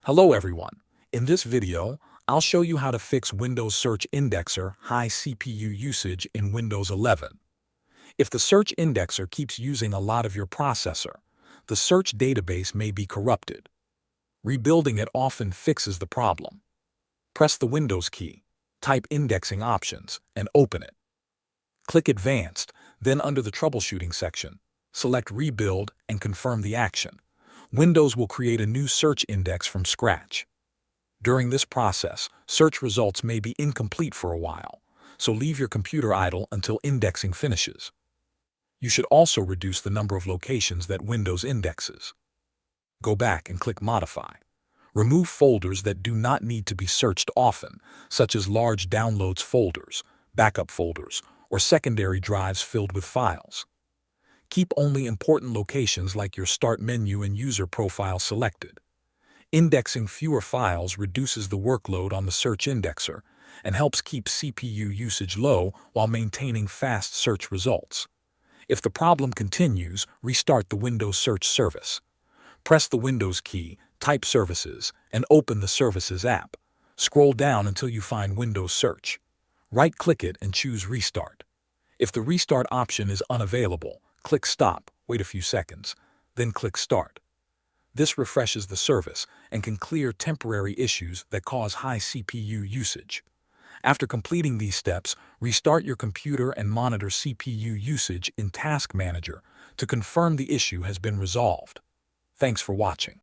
Hello everyone. In this video, I'll show you how to fix Windows Search Indexer high CPU usage in Windows 11. If the search indexer keeps using a lot of your processor, the search database may be corrupted. Rebuilding it often fixes the problem. Press the Windows key, type Indexing Options, and open it. Click Advanced, then under the Troubleshooting section, select Rebuild and confirm the action. Windows will create a new search index from scratch. During this process, search results may be incomplete for a while, so leave your computer idle until indexing finishes. You should also reduce the number of locations that Windows indexes. Go back and click Modify. Remove folders that do not need to be searched often, such as large downloads folders, backup folders, or secondary drives filled with files. Keep only important locations like your Start menu and User Profile selected. Indexing fewer files reduces the workload on the search indexer and helps keep CPU usage low while maintaining fast search results. If the problem continues, restart the Windows Search service. Press the Windows key, type Services, and open the Services app. Scroll down until you find Windows Search. Right-click it and choose Restart. If the restart option is unavailable, click Stop, wait a few seconds, then click Start. This refreshes the service and can clear temporary issues that cause high CPU usage. After completing these steps, restart your computer and monitor CPU usage in Task Manager to confirm the issue has been resolved. Thanks for watching.